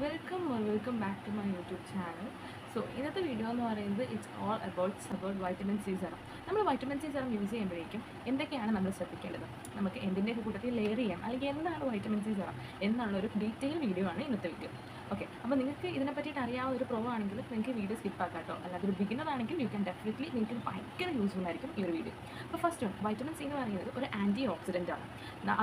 Welcome back to my YouTube channel. So ഇന്നത്തെ video എന്ന് പറയുന്നത് it's all about vitamin C serum. നമ്മൾ vitamin C serum use ചെയ്യുമ്പോഴേക്കും എന്തൊക്കെയാണ് നമ്മൾ ശ്രദ്ധിക്കേണ്ടത്, നമുക്ക് എന്തിൻ്റെയൊക്കെ കൂട്ടത്തിൽ ലെയർ ചെയ്യാം, അല്ലെങ്കിൽ എന്താണ് വൈറ്റമിൻ സി സെറം എന്നുള്ളൊരു ഡീറ്റെയിൽ വീഡിയോ ആണ് ഇന്നത്തെ വീഡിയോ. ഓക്കെ, അപ്പോൾ നിങ്ങൾക്ക് ഇതിനെ പറ്റിയിട്ട് അറിയാവുന്ന ഒരു പ്രോ ആണെങ്കിൽ നിങ്ങൾക്ക് വീഡിയോ സ്കിപ്പ് ആക്കാം കേട്ടോ. അല്ലാതെ ഒരു ബിഗിനർ ആണെങ്കിൽ യു ക്യാൻ ഡെഫിനറ്റ്ലി നിങ്ങൾക്ക് ഭയങ്കര യൂസ്ഫുൾ ആയിരിക്കും ഈ ഒരു വീഡിയോ. അപ്പോൾ ഫസ്റ്റ് വൺ, വൈറ്റമിൻ സി എന്ന് പറയുന്നത് ഒരു ആൻറ്റി ഓക്സിഡൻ്റ് ആണ്.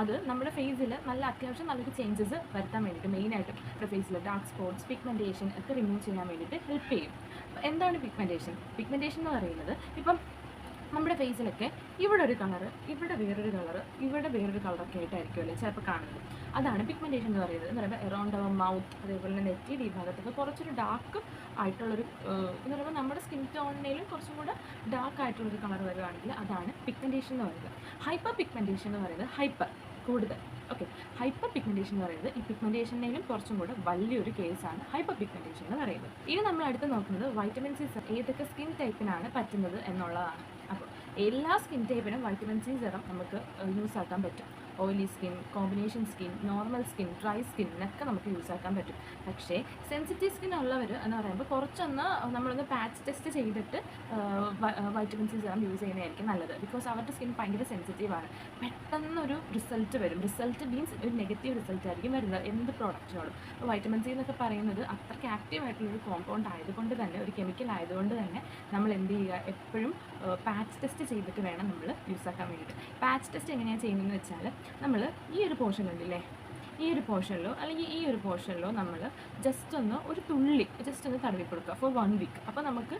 അത് നമ്മുടെ ഫേസിൽ അത്യാവശ്യം നല്ലൊരു ചേഞ്ചസ് വരുത്താൻ വേണ്ടിയിട്ട്, മെയിനായിട്ടും നമ്മുടെ ഫേസിൽ ഡാർക്ക് സ്പോട്ട്സ്, പിഗ്മെൻറ്റേഷൻ ഒക്കെ റിമൂവ് ചെയ്യാൻ വേണ്ടിയിട്ട് ഹെൽപ്പ് ചെയ്യും. എന്താണ് പിഗ്മെൻറ്റേഷൻ എന്ന് പറയുന്നത്, ഇപ്പം നമ്മുടെ ഫേസിലൊക്കെ ഇവിടെ ഒരു കളറ്, ഇവിടെ വേറൊരു കളറ്, ഇവിടെ വേറൊരു കളറൊക്കെ ആയിട്ടായിരിക്കുമല്ലേ ചിലപ്പോൾ കാണുന്നത്. അതാണ് പിഗ്മെൻറ്റേഷൻ എന്ന് പറയുന്നത്. എന്ന് പറയുമ്പോൾ എറൗണ്ട് അവർ മൗത്ത്, അതേപോലെ തന്നെ നെറ്റി ഈ ഭാഗത്തൊക്കെ കുറച്ചൊരു ഡാർക്ക് ആയിട്ടുള്ളൊരു എന്ന് പറയുമ്പോൾ നമ്മുടെ സ്കിൻ ടോണിനേലും കുറച്ചും കൂടെ ഡാർക്ക് ആയിട്ടുള്ളൊരു കളർ വരുവാണെങ്കിൽ അതാണ് പിഗ്മെൻറ്റേഷൻ എന്ന് പറയുന്നത്. ഹൈപ്പർ പിഗ്മെൻറ്റേഷൻ എന്ന് പറയുന്നത് ഹൈപ്പർ കൂടുതൽ. ഓക്കെ, ഹൈപ്പർ പിഗ്മെൻറ്റേഷൻ എന്ന് പറയുന്നത് ഈ പിഗ്മെൻറ്റേഷനേലും കുറച്ചും കൂടെ വലിയൊരു കേസാണ് ഹൈപ്പർ പിഗ്മെൻറ്റേഷൻ എന്ന് പറയുന്നത്. ഇനി നമ്മൾ അടുത്ത് നോക്കുന്നത് വൈറ്റമിൻ സി ഏതൊക്കെ സ്കിൻ ടൈപ്പിനാണ് പറ്റുന്നത് എന്നുള്ളതാണ്. അപ്പോൾ എല്ലാ സ്കിൻ ടൈപ്പിനും വൈറ്റമിൻ സി സെറം നമുക്ക് യൂസ് ആക്കാൻ പറ്റും. Oily skin, combination skin, normal skin, dry സ്കിന്നൊക്കെ നമുക്ക് യൂസ് ആക്കാൻ പറ്റും. പക്ഷേ സെൻസിറ്റീവ് സ്കിൻ ഉള്ളവർ എന്ന് പറയുമ്പോൾ കുറച്ചൊന്ന് നമ്മളൊന്ന് പാച്ച് ടെസ്റ്റ് ചെയ്തിട്ട് വൈറ്റമിൻ സി സെറം യൂസ് ചെയ്യുന്നതായിരിക്കും നല്ലത്. ബിക്കോസ് അവരുടെ സ്കിൻ ഭയങ്കര സെൻസിറ്റീവാണ്. പെട്ടെന്നൊരു റിസൾട്ട് വരും. റിസൾട്ട് മീൻസ് ഒരു നെഗറ്റീവ് റിസൾട്ട് ആയിരിക്കും വരുന്നത് എന്ത് പ്രോഡക്റ്റിനോടും. അപ്പോൾ വൈറ്റമിൻ സി എന്നൊക്കെ പറയുന്നത് അത്രയ്ക്ക് ആക്റ്റീവ് ആയിട്ടുള്ളൊരു കോമ്പൗണ്ട് ആയതുകൊണ്ട് തന്നെ, ഒരു കെമിക്കൽ ആയതുകൊണ്ട് തന്നെ നമ്മൾ എന്ത് ചെയ്യുക, എപ്പോഴും പാച്ച് ടെസ്റ്റ് ചെയ്തിട്ട് വേണം നമ്മൾ യൂസ് ആക്കാൻ വേണ്ടിയിട്ട്. പാച്ച് ടെസ്റ്റ് എങ്ങനെയാണ് ചെയ്യുന്നതെന്ന് വെച്ചാൽ, നമ്മൾ ഈ ഒരു പോർഷൻ ഉണ്ടല്ലേ, ഈ ഒരു പോർഷനിലോ അല്ലെങ്കിൽ ഈ ഒരു പോർഷനിലോ നമ്മൾ ജസ്റ്റ് ഒരു തുള്ളി ജസ്റ്റ് ഒന്ന് തടവി കൊടുക്കുക ഫോർ 1 വീക്ക്. അപ്പോൾ നമുക്ക്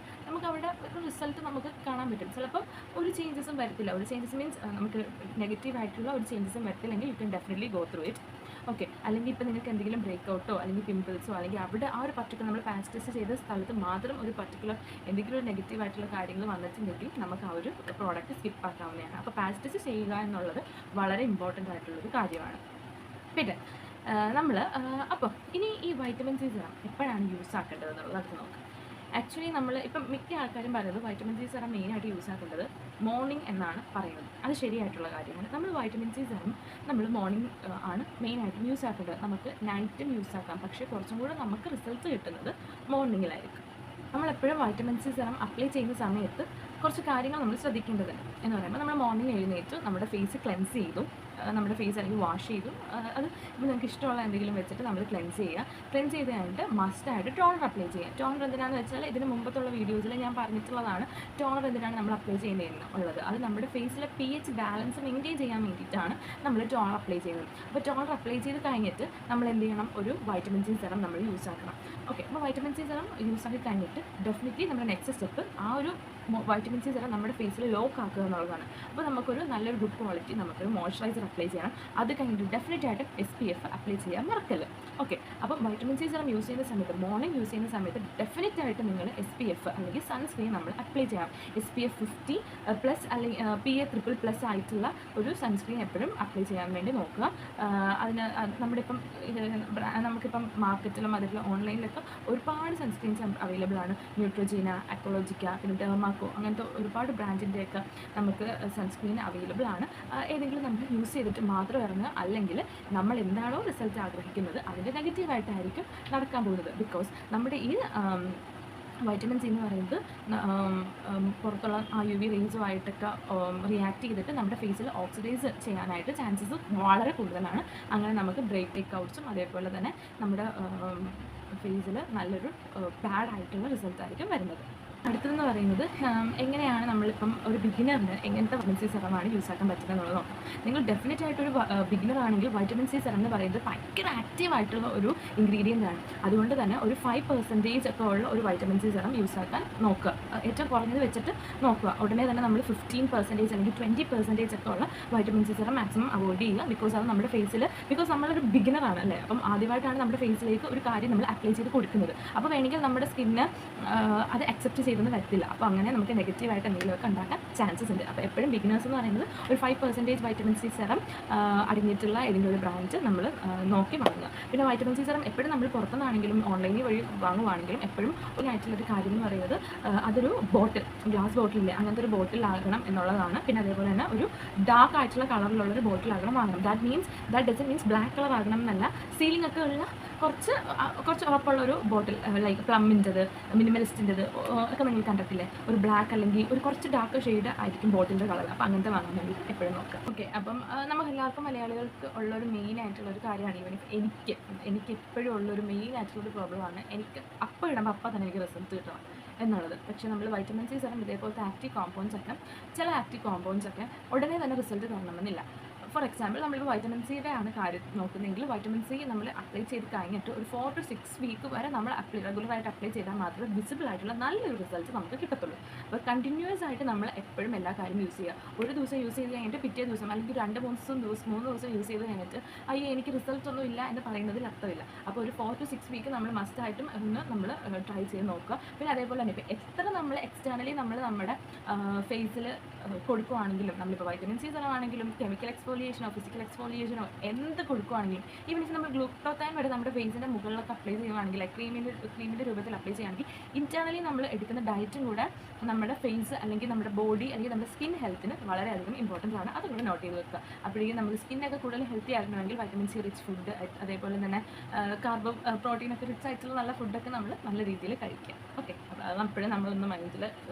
അവിടെ ഒരു റിസൾട്ട് നമുക്ക് കാണാൻ പറ്റും. ചിലപ്പോൾ ഒരു ചേഞ്ചസും വരത്തില്ല. ഒരു ചേഞ്ചസ് മീൻസ് നമുക്ക് നെഗറ്റീവായിട്ടുള്ള ഒരു ചേഞ്ചസും വരത്തില്ലെങ്കിൽ you can definitely go through it. Okay, അല്ലെങ്കിൽ ഇപ്പോൾ നിങ്ങൾക്ക് എന്തെങ്കിലും ബ്രേക്കൗട്ടോ അല്ലെങ്കിൽ പിമ്പിൾസോ അല്ലെങ്കിൽ അവിടെ ആ ഒരു പർട്ടിക്കുലർ നമ്മൾ പാച്ച് ടെസ്റ്റ് ചെയ്ത സ്ഥലത്ത് മാത്രം ഒരു പർട്ടിക്കുലർ എന്തെങ്കിലും ഒരു നെഗറ്റീവായിട്ടുള്ള കാര്യങ്ങൾ വന്നിട്ടുണ്ടെങ്കിൽ നമുക്ക് ആ ഒരു പ്രോഡക്റ്റ് സ്കിപ്പ് ആക്കാവുന്നതാണ്. അപ്പോൾ പാച്ച് ടെസ്റ്റ് ചെയ്യുക എന്നുള്ളത് വളരെ ഇമ്പോർട്ടൻ്റ് ആയിട്ടുള്ളൊരു കാര്യമാണ്. പിന്നെ നമ്മൾ അപ്പോൾ ഇനി ഈ വൈറ്റമിൻ സി സെറം എപ്പോഴാണ് യൂസ് ആക്കേണ്ടത് എന്നുള്ളത് അടുത്ത് നോക്കാം. ആക്ച്വലി നമ്മൾ ഇപ്പം മിക്ക ആൾക്കാരും പറയുന്നത് വൈറ്റമിൻ സി സെറം മെയിനായിട്ട് യൂസ് ആക്കേണ്ടത് മോർണിംഗ് എന്നാണ് പറയുന്നത്. അത് ശരിയായിട്ടുള്ള കാര്യമാണ്. നമ്മൾ വൈറ്റമിൻ സി സെറം നമ്മൾ മോർണിംഗ് ആണ് മെയിനായിട്ടും യൂസ് ആക്കേണ്ടത്. നമുക്ക് നൈറ്റും യൂസ് ആക്കാം, പക്ഷേ കുറച്ചും കൂടെ നമുക്ക് റിസൾട്ട് കിട്ടുന്നത് മോർണിംഗിലായിരിക്കും. നമ്മളെപ്പോഴും വൈറ്റമിൻ സി സെറം അപ്ലൈ ചെയ്യുന്ന സമയത്ത് കുറച്ച് കാര്യങ്ങൾ നമ്മൾ ശ്രദ്ധിക്കേണ്ടതുണ്ട്. എന്ന് പറയുമ്പോൾ നമ്മൾ മോർണിംഗ് എഴുന്നേറ്റ് നമ്മുടെ ഫേസ് ക്ലെൻസ് ചെയ്തു, നമ്മുടെ ഫേസ് അല്ലെങ്കിൽ വാഷ് ചെയ്തു, അത് ഇപ്പോൾ നിങ്ങൾക്ക് ഇഷ്ടമുള്ള എന്തെങ്കിലും വെച്ചിട്ട് നമ്മൾ ക്ലെൻസ് ചെയ്യുക. ക്ലെൻസ് ചെയ്ത് കഴിഞ്ഞിട്ട് മസ്റ്റായിട്ട് ടോണർ അപ്ലൈ ചെയ്യുക. ടോണർ എന്തിനാണെന്ന് വെച്ചാൽ ഇതിന് മുമ്പത്തുള്ള വീഡിയോസിൽ ഞാൻ പറഞ്ഞിട്ടുള്ളതാണ് ടോണർ എന്തിനാണ് നമ്മൾ അപ്ലൈ ചെയ്യുന്നതെന്ന് ഉള്ളത്. അത് നമ്മുടെ ഫേസിലെ pH ബാലൻസ് മെയിൻറ്റെയിൻ ചെയ്യാൻ വേണ്ടിയിട്ടാണ് നമ്മൾ ടോണർ അപ്ലൈ ചെയ്യുന്നത്. അപ്പോൾ ടോണർ അപ്ലൈ ചെയ്ത് കഴിഞ്ഞിട്ട് നമ്മൾ എന്ത് ചെയ്യണം, ഒരു വൈറ്റമിൻ സി സെറം നമ്മൾ യൂസ് ആക്കണം. ഓക്കെ, അപ്പോൾ വൈറ്റമിൻ സി സെറം യൂസ് ആക്കി കഴിഞ്ഞിട്ട് ഡെഫിനറ്റ്ലി നമ്മുടെ നെക്സ്റ്റ് സ്റ്റെപ്പ് ആ ഒരു വൈറ്റമിൻ സി സെറം നമ്മുടെ ഫേസിൽ ലോക്ക് ആക്കുക എന്നുള്ളതാണ്. അപ്പോൾ നമുക്കൊരു നല്ലൊരു ഗുഡ് ക്വാളിറ്റി നമുക്കൊരു മോയ്സ്ചറൈസർ അപ്ലൈ ചെയ്യണം. അത് കഴിഞ്ഞിട്ട് ഡെഫിനറ്റ് ആയിട്ടും SPF അപ്ലൈ ചെയ്യാൻ മറക്കല്ല്. ഓക്കെ, അപ്പോൾ വൈറ്റമിൻ സി സെറം യൂസ് ചെയ്യുന്ന സമയത്ത്, മോർണിംഗ് യൂസ് ചെയ്യുന്ന സമയത്ത് ഡെഫിനറ്റ് ആയിട്ട് നിങ്ങൾ SPF അല്ലെങ്കിൽ സൺസ്ക്രീൻ നമ്മൾ അപ്ലൈ ചെയ്യണം. SPF 50+ അല്ലെങ്കിൽ PA++ ആയിട്ടുള്ള ഒരു സൺസ്ക്രീൻ എപ്പോഴും അപ്ലൈ ചെയ്യാൻ വേണ്ടി നോക്കുക. അതിന് നമ്മുടെ ഇപ്പം നമുക്കിപ്പം മാർക്കറ്റിലും അതേപോലെ ഓൺലൈനിലൊക്കെ ഒരുപാട് സൺസ്ക്രീൻസ് അവൈലബിൾ ആണ്. ന്യൂട്രോജീന, അക്കോളജിക്ക, പിന്നെ ഡെർമാക്കോ, അങ്ങനത്തെ ഒരുപാട് ബ്രാൻഡിൻ്റെയൊക്കെ നമുക്ക് സൺസ്ക്രീൻ അവൈലബിൾ ആണ്. ഏതെങ്കിലും നമ്മൾ യൂസ് ചെയ്തിട്ട് മാത്രം ഇറങ്ങുക, അല്ലെങ്കിൽ നമ്മൾ എന്താണോ റിസൾട്ട് ആഗ്രഹിക്കുന്നത് അതിൻ്റെ നെഗറ്റീവായിട്ടായിരിക്കും നടക്കാൻ പോകുന്നത്. ബിക്കോസ് നമ്മുടെ ഈ വൈറ്റമിൻ സി എന്ന് പറയുന്നത് പുറത്തുള്ള UV റേസുമായിട്ടൊക്കെ റിയാക്ട് ചെയ്തിട്ട് നമ്മുടെ ഫേസിൽ ഓക്സിഡൈസ് ചെയ്യാനായിട്ട് ചാൻസസ് വളരെ കൂടുതലാണ്. അങ്ങനെ നമുക്ക് ബ്രേക്ക് ഔട്ട്സും അതേപോലെ തന്നെ നമ്മുടെ ഫേസിൽ നല്ലൊരു ബാഡ് ആയിട്ടുള്ള റിസൾട്ട് ആയിരിക്കും വരുന്നത്. അടുത്തതെന്ന് പറയുന്നത് എങ്ങനെയാണ് നമ്മളിപ്പം ഒരു ബിഗിനറിന് എങ്ങനത്തെ വൈറ്റമിൻ സി സെറമാണ് യൂസ് ആക്കാൻ പറ്റുന്നത് എന്നുള്ളത് നോക്കാം. നിങ്ങൾ ഡെഫിനറ്റ് ആയിട്ടൊരു ബിഗിനർ ആണെങ്കിൽ വൈറ്റമിൻ സി സെറം എന്ന് പറയുന്നത് ഭയങ്കര ആക്റ്റീവ് ആയിട്ടുള്ള ഒരു ഇൻഗ്രീഡിയൻ്റ് ആണ്. അതുകൊണ്ട് തന്നെ ഒരു 5% ഒക്കെ ഉള്ള ഒരു വൈറ്റമിൻ സി സെറം യൂസ് ആക്കാൻ നോക്കുക. ഏറ്റവും കുറഞ്ഞത് വെച്ചിട്ട് നോക്കുക. ഉടനെ തന്നെ നമ്മൾ 15% അല്ലെങ്കിൽ 20% ഒക്കെ ഉള്ള vitamin C serum maximum avoid ചെയ്യുക. ബിക്കോസ് അത് നമ്മുടെ ഫേസിൽ, ബിക്കോസ് നമ്മളൊരു ബിഗിനറാണ് അല്ലേ, അപ്പം ആദ്യമായിട്ടാണ് നമ്മുടെ ഫേസിലേക്ക് ഒരു കാര്യം നമ്മൾ അപ്ലൈ ചെയ്ത് കൊടുക്കുന്നത്. അപ്പോൾ വേണമെങ്കിൽ നമ്മുടെ സ്കിന്ന് അത് അക്സെപ്റ്റ് ചെയ്തൊന്നും വരത്തില്ല. അപ്പോൾ അങ്ങനെ നമുക്ക് നെഗറ്റീവായിട്ട് എന്തെങ്കിലുമൊക്കെ ഉണ്ടാക്കാൻ ചാൻസസ് ഉണ്ട്. അപ്പോൾ എപ്പോഴും ബിഗിനേഴ്സ് എന്ന് പറയുന്നത് ഒരു 5% വൈറ്റമിൻ സി സെറം അടങ്ങിയിട്ടുള്ള ഏതെങ്കിലും ഒരു ബ്രാൻഡ് നമ്മൾ നോക്കി വാങ്ങുക. പിന്നെ വൈറ്റമിൻ സി സെറം എപ്പോഴും നമ്മൾ പുറത്തുനിന്നാണെങ്കിലും ഓൺലൈനിൽ വഴി വാങ്ങുവാണെങ്കിലും എപ്പോഴും ആയിട്ടുള്ളൊരു കാര്യം എന്ന് പറയുന്നത് അതൊരു ബോട്ടിൽ, ഗ്ലാസ് ബോട്ടിലില്ലേ, അങ്ങനത്തെ ഒരു ബോട്ടിലാകണം എന്നുള്ളതാണ്. പിന്നെ അതേപോലെ തന്നെ ഒരു ഡാർക്ക് ആയിട്ടുള്ള കളറിലുള്ളൊരു ബോട്ടിലാകണം വാങ്ങണം. That doesn't means black colour ആകണം എന്നല്ല. സീലിംഗ് ഒക്കെ ഉള്ള കുറച്ച് ഉറപ്പുള്ളൊരു ബോട്ടിൽ, ലൈക്ക് പ്ലമ്മിൻ്റെത്, മിനിമലിസ്റ്റിൻ്റെത് ഒക്കെ നിങ്ങൾ കണ്ടിട്ടില്ലേ, ഒരു ബ്ലാക്ക് അല്ലെങ്കിൽ ഒരു കുറച്ച് ഡാർക്ക് ഷെയ്ഡ് ആയിരിക്കും ബോട്ടിൻ്റെ കളർ. അപ്പോൾ അങ്ങനത്തെ വാങ്ങാൻ വേണ്ടിയിട്ട് എപ്പോഴും നോക്കാം. ഓക്കെ, അപ്പം നമുക്ക് എല്ലാവർക്കും മലയാളികൾക്ക് ഉള്ളൊരു മെയിൻ ആയിട്ടുള്ളൊരു കാര്യമാണ്, ഈവൻ എനിക്ക് എപ്പോഴും ഉള്ളൊരു മെയിൻ ആയിട്ടുള്ളൊരു പ്രോബ്ലമാണ് എനിക്ക് അപ്പോൾ ഇടുമ്പോൾ അപ്പോൾ തന്നെ എനിക്ക് റിസൾട്ട് കിട്ടണം എന്നുള്ളത്. പക്ഷേ നമ്മൾ വൈറ്റമിൻ സി സെറം ഇതേപോലത്തെ ചില ആക്റ്റീവ് കോമ്പൗണ്ട്സ് ഒക്കെ ഉടനെ തന്നെ റിസൾട്ട് തരണമെന്നില്ല. ഫോർ എക്സാമ്പിൾ, നമ്മളിപ്പോൾ വൈറ്റമിൻ സിയുടെ ആണ് കാര്യം നോക്കുന്നതെങ്കിൽ വൈറ്റമിൻ സി നമ്മൾ അപ്ലൈ ചെയ്ത് കഴിഞ്ഞിട്ട് ഒരു 4 to 6 വീക്ക് വരെ നമ്മൾ റെഗുലറായിട്ട് അപ്ലൈ ചെയ്താൽ മാത്രമേ വിസിബിൾ ആയിട്ടുള്ള നല്ലൊരു റിസൾട്ട് നമുക്ക് കിട്ടത്തുള്ളൂ. അപ്പോൾ കണ്ടിന്യൂസ് ആയിട്ട് നമ്മൾ എപ്പോഴും എല്ലാ കാര്യം യൂസ് ചെയ്യുക. ഒരു ദിവസം യൂസ് ചെയ്ത് കഴിഞ്ഞിട്ട് പിറ്റേ ദിവസം അല്ലെങ്കിൽ 3 ദിവസം യൂസ് ചെയ്ത് കഴിഞ്ഞിട്ട് അയ്യോ എനിക്ക് റിസൾട്ട് ഒന്നും ഇല്ല എന്ന് പറയുന്നതിൽ അർത്ഥമില്ല. അപ്പോൾ ഒരു 4 to 6 വീക്ക് നമ്മൾ മസ്റ്റായിട്ടും നമ്മൾ ട്രൈ ചെയ്ത് നോക്കുക. പിന്നെ അതേപോലെ തന്നെ ഇപ്പോൾ എത്ര നമ്മൾ എക്സ്റ്റേണലി നമ്മുടെ ഫേസിൽ കൊടുക്കുകയാണെങ്കിലും, നമ്മളിപ്പോൾ വൈറ്റമിൻ സി സെറമാണെങ്കിലും കെമിക്കൽ എക്സ്ഫോലിയേഷനോ ഫിസിക്കൽ എക്സ്ഫോലിയേഷനോ എന്ത് കൊടുക്കുകയാണെങ്കിലും, ഈവൻ ഇഫ് നമ്മൾ ഗ്ലൂക്കോത്തൈൻ വരെ നമ്മുടെ ഫേസിൻ്റെ മുകളിലൊക്കെ അപ്ലൈ ചെയ്യുകയാണെങ്കിൽ, ക്രീമിൻ്റെ രൂപത്തിൽ അപ്ലൈ ചെയ്യുകയാണെങ്കിൽ, ഇന്റേണലി നമ്മൾ എടുക്കുന്ന ഡയറ്റും കൂടെ നമ്മുടെ ഫേസ് അല്ലെങ്കിൽ നമ്മുടെ ബോഡി അല്ലെങ്കിൽ നമ്മുടെ സ്കിൻ ഹെൽത്തിന് വളരെയധികം ഇമ്പോർട്ടൻ്റ് ആണ്. അതുകൂടെ നോട്ട് ചെയ്ത് വെക്കുക. അപ്പോഴേക്കും നമ്മുടെ സ്കിന്നൊക്കെ കൂടുതൽ ഹെൽത്തി ആകണമെങ്കിൽ വൈറ്റമിൻ സി റിച്ച് ഫുഡ്, അതേപോലെ തന്നെ പ്രോട്ടീനൊക്കെ റിച്ച് ആയിട്ടുള്ള നല്ല ഫുഡൊക്കെ നമ്മൾ നല്ല രീതിയിൽ കഴിക്കുക. ഓക്കെ, അപ്പോൾ അത് അപ്പോഴും നമ്മളൊന്ന് മൈൻഡിൽ.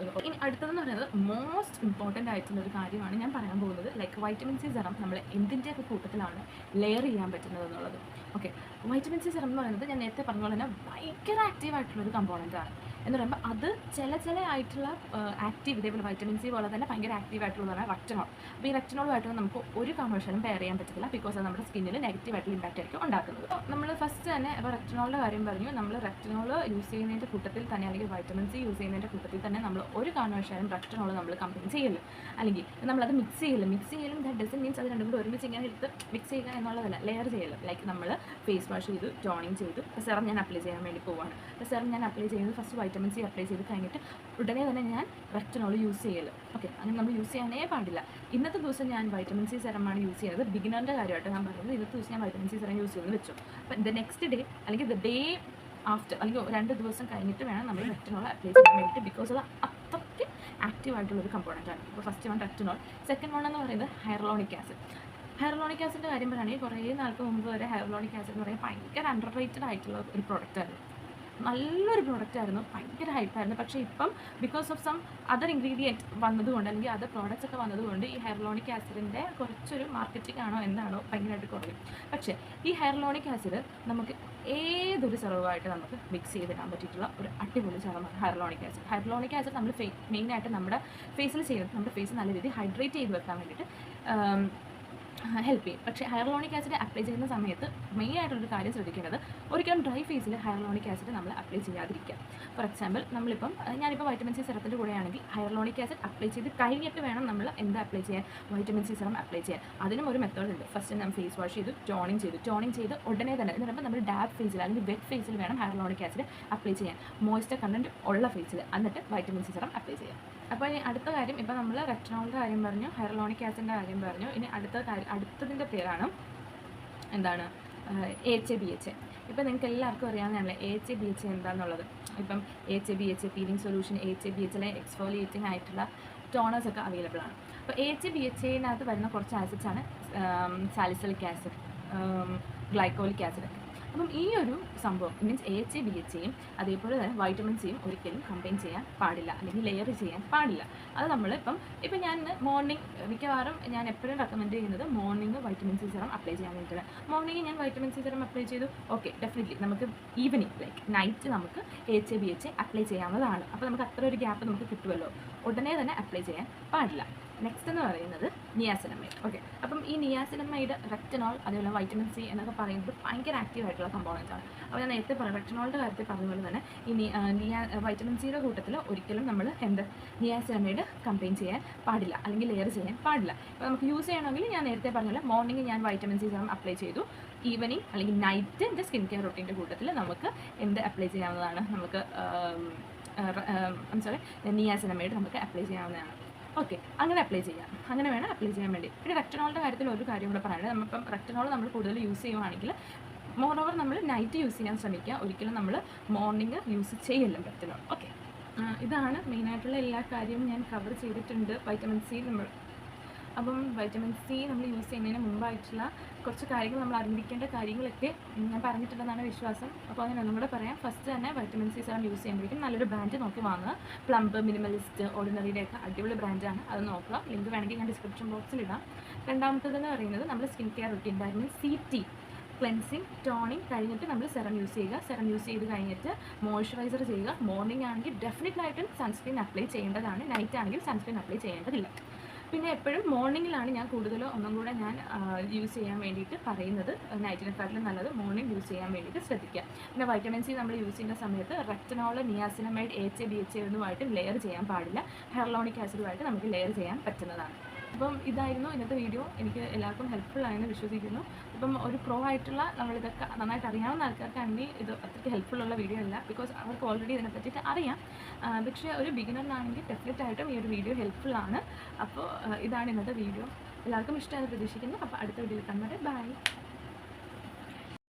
ഇനി അടുത്തതെന്ന് പറയുന്നത് മോസ്റ്റ് ഇമ്പോർട്ടൻ്റ് ആയിട്ടുള്ളൊരു കാര്യമാണ് ഞാൻ പറയാൻ പോകുന്നത്. ലൈക്ക് വൈറ്റമിൻ സി സെറം നമ്മൾ എന്തിൻ്റെയൊക്കെ കൂട്ടത്തിലാണ് ലെയർ ചെയ്യാൻ പറ്റുന്നത് എന്നുള്ളത്. ഓക്കെ, വൈറ്റമിൻ സി സെറം എന്ന് പറയുന്നത് ഞാൻ നേരത്തെ പറഞ്ഞ പോലെ തന്നെ ഭയങ്കര ആക്റ്റീവായിട്ടുള്ളൊരു കമ്പോണൻ്റ് ആണ്. എന്ന് പറയുമ്പോൾ അത് ചില ആയിട്ടുള്ള ആക്റ്റീവ്, ഇതേപോലെ വൈറ്റമിൻ സി പോലെ തന്നെ ഭയങ്കര ആക്റ്റീവായിട്ടുള്ളതാണ് റെക്റ്റിനോൾ. അപ്പോൾ ഈ റെക്റ്റിനോളുമായിട്ട് നമുക്ക് ഒരു കാരണവശാലും പെയർ ചെയ്യാൻ പറ്റില്ല, ബിക്കോസ് അത് നമ്മുടെ സ്കിന്നിൽ നെഗറ്റീവായിട്ടുള്ള ഇമ്പാക്റ്റ് ആയിരിക്കും ഉണ്ടാക്കുന്നത്. അപ്പോൾ നമ്മൾ ഫസ്റ്റ് തന്നെ ഇപ്പോൾ റെക്റ്റിനോളിൻ്റെ കാര്യം പറഞ്ഞു. നമ്മൾ റെക്റ്റിനോൾ യൂസ് ചെയ്യുന്നതിൻ്റെ കൂട്ടത്തിൽ തന്നെ അല്ലെങ്കിൽ വൈറ്റമിൻ സി യൂസ് ചെയ്യുന്നതിൻ്റെ കൂട്ടത്തിൽ തന്നെ നമ്മൾ ഒരു കാരണവശാലും റെക്റ്റിനോൾ നമ്മൾ കമ്പൈൻ ചെയ്യില്ല, അല്ലെങ്കിൽ നമ്മളത് മിക്സ് ചെയ്യലും ദാറ്റ് ഡസൻറ്റ് മീൻസ് അത് രണ്ടും കൂടി ഒരുമിച്ച് ഇങ്ങനെ എടുത്ത് മിക്സ് ചെയ്യുക എന്നുള്ളതല്ല, ലെയർ ചെയ്യലും. ലൈക്ക് നമ്മൾ ഫേസ് വാഷ് ചെയ്തു, ടോണിങ് ചെയ്തു, സെറം ഞാൻ അപ്ലൈ ചെയ്യാൻ വേണ്ടി പോവുകയാണ്. സെറം ഞാൻ അപ്ലൈ ചെയ്യുന്നത് ഫസ്റ്റ് വൈറ്റമിൻ സി അപ്ലൈ ചെയ്ത് കഴിഞ്ഞിട്ട് ഉടനെ തന്നെ ഞാൻ റെക്റ്റിനോൾ യൂസ് ചെയ്യല്. ഓക്കെ, അങ്ങനെ നമ്മൾ യൂസ് ചെയ്യാനേ പാടില്ല. ഇന്നത്തെ ദിവസം ഞാൻ വൈറ്റമിൻ സി സെറമാണ് യൂസ് ചെയ്യുന്നത്. ബിഗിനറിൻ്റെ കാര്യമായിട്ട് ഞാൻ പറയുന്നത്, ഇന്നത്തെ ദിവസം ഞാൻ വൈറ്റമിൻ സി സെറം യൂസ് ചെയ്യുമെന്ന് വെച്ചു. അപ്പം ദ നെക്സ്റ്റ് ഡേ അല്ലെങ്കിൽ ദ ഡേ ആഫ്റ്റർ അല്ലെങ്കിൽ 2 ദിവസം കഴിഞ്ഞിട്ട് വേണം നമ്മൾ റെക്റ്റിനോൾ അപ്ലൈ ചെയ്യാൻ വേണ്ടിയിട്ട്, ബിക്കോസ് അത് അത്രയ്ക്ക് ആക്റ്റീവായിട്ടുള്ളൊരു കമ്പോണൻ്റാണ്. അപ്പോൾ ഫസ്റ്റ് വൺ റെക്റ്റിനോൾ. സെക്കൻഡ് വൺ എന്ന് പറയുന്നത് ഹൈറലോണിക് ആസിഡ്. ഹൈറലോണിക് ആസിഡിൻ്റെ കാര്യം പറയുകയാണെങ്കിൽ കുറേ നാൾക്ക് മുമ്പ് വരെ ഹൈറലോണിക് ആസിഡ് എന്ന് പറയുന്നത് ഭയങ്കര അണ്ടർ റേറ്റഡ് ആയിട്ടുള്ള ഒരു പ്രോഡക്റ്റായിരുന്നു. നല്ലൊരു പ്രോഡക്റ്റായിരുന്നു, ഭയങ്കര ഹൈപ്പായിരുന്നു. പക്ഷേ ഇപ്പം because of some other ingredient വന്നതുകൊണ്ട് അല്ലെങ്കിൽ അതർ പ്രോഡക്റ്റ്സ് ഒക്കെ വന്നതുകൊണ്ട് ഈ ഹൈറലോണിക് ആസിഡിൻ്റെ കുറച്ചൊരു മാർക്കറ്റിംഗ് ആണോ എന്താണോ ഭയങ്കരമായിട്ട് കുറയും. പക്ഷേ ഈ ഹൈറലോണിക് ആസിഡ് നമുക്ക് ഏതൊരു സെറവുമായിട്ട് നമുക്ക് മിക്സ് ചെയ്തിടാൻ പറ്റിയിട്ടുള്ള ഒരു അടിപൊളി സെറമാണ് ഹൈറലോണിക് ആസിഡ്. ഹൈറലോണിക് ആസിഡ് നമ്മൾ മെയിനായിട്ട് നമ്മുടെ ഫേസിൽ ചെയ്യുന്നത് നമ്മുടെ ഫേസ് നല്ല രീതിയിൽ ഹൈഡ്രേറ്റ് ചെയ്ത് വെക്കാൻ വേണ്ടിയിട്ട് ഹെൽപ്പ് ചെയ്യും. പക്ഷേ ഹൈറലോണിക് ആസിഡ് അപ്ലൈ ചെയ്യുന്ന സമയത്ത് മെയിനായിട്ടൊരു കാര്യം ശ്രദ്ധിക്കേണ്ടത്, ഒരിക്കലും ഡ്രൈ ഫേസിൽ ഹൈറലോണിക് ആസിഡ് നമ്മൾ അപ്ലൈ ചെയ്യാതിരിക്കുക. ഫോർ എക്സാമ്പിൾ, ഞാനിപ്പോൾ വൈറ്റമിൻ സി സെറത്തിൻ്റെ കൂടെയാണെങ്കിൽ ഹൈറലോണിക് ആസിഡ് അപ്ലൈ ചെയ്ത് കഴിഞ്ഞിട്ട് വേണം നമ്മൾ എന്താ അപ്ലൈ ചെയ്യാൻ, വൈറ്റമിൻ സി സെറം അപ്ലൈ ചെയ്യാൻ. അതിനും ഒരു മെത്തേഡ് ഉണ്ട്. ഫസ്റ്റ് നമ്മൾ ഫേസ് വാഷ് ചെയ്തു, ടോണിങ് ചെയ്ത് ഉടനെ തന്നെ എന്ന് പറയുമ്പോൾ നമ്മൾ ഡാബ് ഫേസിൽ അല്ലെങ്കിൽ വെറ്റ് ഫേസിൽ വേണം ഹൈറലോണിക് ആസിഡ് അപ്ലൈ ചെയ്യാൻ, മോയ്സ്ചർ കണ്ടൻറ്റ് ഉള്ള ഫേസിൽ. എന്നിട്ട് വൈറ്റമിൻ സി സെറം അപ്ലൈ ചെയ്യാം. അപ്പോൾ ഇനി അടുത്ത കാര്യം, ഇപ്പോൾ നമ്മൾ റെക്റ്റിനോളിൻ്റെ കാര്യം പറഞ്ഞു, ഹൈറലോണിക് ആസിഡിൻ്റെ കാര്യം പറഞ്ഞു. ഇനി അടുത്തതിൻ്റെ പേരാണ് എന്താണ്, AHA/BHA. ഇപ്പം നിങ്ങൾക്ക് എല്ലാവർക്കും അറിയാവുന്നതാണല്ലേ AHA/BHA എന്താണെന്നുള്ളത്. ഇപ്പം AHA/BHA peeling solution, AHA/BHA exfoliating ആയിട്ടുള്ള ടോണേഴ്സ് ഒക്കെ അവൈലബിൾ ആണ്. അപ്പോൾ AHA/BHAനകത്ത് വരുന്ന കുറച്ച് ആസിഡ്സാണ് സാലിസിലിക് ആസിഡ്, ഗ്ലൈക്കോളിക് ആസിഡ് ഒക്കെ. അപ്പം ഈ ഒരു സംഭവം മീൻസ് AHA/BHAയും അതേപോലെ തന്നെ വൈറ്റമിൻ സിയും ഒരിക്കലും കമ്പൈൻ ചെയ്യാൻ പാടില്ല, അല്ലെങ്കിൽ ലെയർ ചെയ്യാൻ പാടില്ല. അത് നമ്മൾ ഇപ്പം ഞാൻ മോർണിംഗ് മിക്കവാറും ഞാൻ എപ്പോഴും റെക്കമെൻഡ് ചെയ്യുന്നത് morning vitamin C serum apply ചെയ്യാൻ വേണ്ടിയിട്ടാണ്. മോർണിംഗ് ഞാൻ വൈറ്റമിൻ സി സെറം അപ്ലൈ ചെയ്തു, ഓക്കെ, ഡെഫിനറ്റ്ലി നമുക്ക് ഈവനിങ് ലൈക്ക് നൈറ്റ് നമുക്ക് AHA/BHA അപ്ലൈ ചെയ്യാവുന്നതാണ്. അപ്പോൾ നമുക്ക് അത്ര ഒരു ഗ്യാപ്പ് നമുക്ക് കിട്ടുമല്ലോ. ഉടനെ തന്നെ അപ്ലൈ ചെയ്യാൻ പാടില്ല. നെക്സ്റ്റ് എന്ന് പറയുന്നത് നിയാസിനമൈഡ്. ഓക്കെ, അപ്പം ഈ നിയാസിനമൈഡ്, റെക്റ്റിനോൾ, അതേപോലെ വൈറ്റമിൻ സി എന്നൊക്കെ പറയുന്നത് ഭയങ്കര ആക്റ്റീവായിട്ടുള്ള കമ്പോണൻ്റ് ആണ്. അപ്പോൾ ഞാൻ നേരത്തെ റെക്റ്റിനോളിൻ്റെ കാര്യത്തിൽ പറഞ്ഞതുപോലെ തന്നെ ഈ വൈറ്റമിൻ സിയുടെ കൂട്ടത്തിൽ ഒരിക്കലും നമ്മൾ നിയാസിനമൈഡ് കമ്പൈൻ ചെയ്യാൻ പാടില്ല, അല്ലെങ്കിൽ ലെയർ ചെയ്യാൻ പാടില്ല. അപ്പോൾ നമുക്ക് യൂസ് ചെയ്യണമെങ്കിൽ ഞാൻ നേരത്തെ പറഞ്ഞ മോർണിംഗ് ഞാൻ വൈറ്റമിൻ സി സെറം അപ്ലൈ ചെയ്തു, ഈവനിങ് അല്ലെങ്കിൽ നൈറ്റ് എൻ്റെ സ്കിൻ കെയർ റൊട്ടീൻ്റെ കൂട്ടത്തിൽ നമുക്ക് അപ്ലൈ ചെയ്യാവുന്നതാണ്. നമുക്ക് നിയാസിനമൈഡ് നമുക്ക് അപ്ലൈ ചെയ്യാവുന്നതാണ്. ഓക്കെ, അങ്ങനെ അപ്ലൈ ചെയ്യാം, അങ്ങനെ വേണം അപ്ലൈ ചെയ്യാൻ വേണ്ടി. പിന്നെ റെക്റ്റിനോളിൻ്റെ കാര്യത്തിൽ ഒരു കാര്യം കൂടെ പറയാനുണ്ട്. നമ്മളിപ്പം റെക്റ്റിനോൾ നമ്മൾ കൂടുതൽ യൂസ് ചെയ്യുവാണെങ്കിൽ മോറോവർ നമ്മൾ നൈറ്റ് യൂസ് ചെയ്യാൻ ശ്രമിക്കുക, ഒരിക്കലും നമ്മൾ മോർണിംഗ് യൂസ് ചെയ്യല്ല റെക്റ്റിനോൾ. ഓക്കെ, ഇതാണ് മെയിനായിട്ടുള്ള എല്ലാ കാര്യവും ഞാൻ കവർ ചെയ്തിട്ടുണ്ട്. വൈറ്റമിൻ സി നമ്മൾ അപ്പം വൈറ്റമിൻ സി നമ്മൾ യൂസ് ചെയ്യുന്നതിന് മുമ്പായിട്ടുള്ള കുറച്ച് കാര്യങ്ങൾ നമ്മൾ അറിഞ്ഞിരിക്കേണ്ട കാര്യങ്ങളൊക്കെ ഞാൻ പറഞ്ഞിട്ടുണ്ടെന്നാണ് വിശ്വാസം. അപ്പോൾ അങ്ങനെ ഒന്നും കൂടെ പറയാം. ഫസ്റ്റ് തന്നെ വൈറ്റമിൻ സി സെറം യൂസ് ചെയ്യുമ്പോഴേക്കും നല്ലൊരു ബ്രാൻഡ് നോക്കി വാങ്ങുക. പ്ലംബ്, മിനിമലിസ്റ്റ്, ഓർഡിനറിയുടെയൊക്കെ അടിപൊളി ബ്രാൻഡാണ്, അത് നോക്കുക. ലിങ്ക് വേണമെങ്കിൽ ഞാൻ ഡിസ്ക്രിപ്ഷൻ ബോക്സിൽ ഇടാം. രണ്ടാമത്തേതെന്ന് പറയുന്നത് നമ്മുടെ skin care routine vitamin CT cleansing, toning കഴിഞ്ഞിട്ട് നമ്മൾ സെറം യൂസ് ചെയ്യുക. സെറം യൂസ് ചെയ്ത് കഴിഞ്ഞിട്ട് മോയ്സ്ചറൈസർ ചെയ്യുക. മോർണിംഗ് ആണെങ്കിൽ ഡെഫിനറ്റായിട്ടും സൺസ്ക്രീൻ അപ്ലൈ ചെയ്യേണ്ടതാണ്, നൈറ്റ് ആണെങ്കിൽ സൺസ്ക്രീൻ അപ്ലൈ ചെയ്യേണ്ടതില്ല. പിന്നെ എപ്പോഴും മോർണിംഗിലാണ് ഞാൻ കൂടുതലും ഒന്നും കൂടെ ഞാൻ യൂസ് ചെയ്യാൻ വേണ്ടിയിട്ട് പറയുന്നത്. നൈറ്റിനെക്കാട്ടിലും നല്ലത് മോർണിംഗ് യൂസ് ചെയ്യാൻ വേണ്ടിയിട്ട് ശ്രദ്ധിക്കുക. പിന്നെ വൈറ്റമിൻ സി നമ്മൾ യൂസ് ചെയ്യുന്ന സമയത്ത് റെക്ടനോൾ, നിയാസിനമൈഡ്, AHA BHA ഒന്നുമായിട്ടും ലെയർ ചെയ്യാൻ പാടില്ല. ഹെർലോണിക് ആസിഡുമായിട്ട് നമുക്ക് ലെയർ ചെയ്യാൻ പറ്റുന്നതാണ്. അപ്പം ഇതായിരുന്നു ഇന്നത്തെ വീഡിയോ. എനിക്ക് എല്ലാവർക്കും ഹെൽപ്ഫുൾ ആയെന്ന് വിശ്വസിക്കുന്നു. ഇപ്പം ഒരു പ്രോ ആയിട്ടുള്ള നമ്മളിതൊക്കെ നന്നായിട്ട് അറിയാവുന്ന ആൾക്കാർക്കാണെങ്കിൽ ഇത് അത്രയ്ക്ക് ഹെൽപ്ഫുൾ ഉള്ള വീഡിയോ അല്ല, ബിക്കോസ് അവർക്ക് ഓൾറെഡി ഇതിനെ പറ്റിയിട്ട് അറിയാം. പക്ഷേ ഒരു ബിഗിനറിനാണെങ്കിൽ ഡെഫിനറ്റായിട്ടും ഈ ഒരു വീഡിയോ ഹെൽപ്ഫുൾ ആണ്. അപ്പോൾ ഇതാണ് ഇന്നത്തെ വീഡിയോ. എല്ലാവർക്കും ഇഷ്ടമായി പ്രതീക്ഷിക്കുന്നു. അപ്പോൾ അടുത്ത വീഡിയോയിൽ കാണുന്നത്. ബൈ.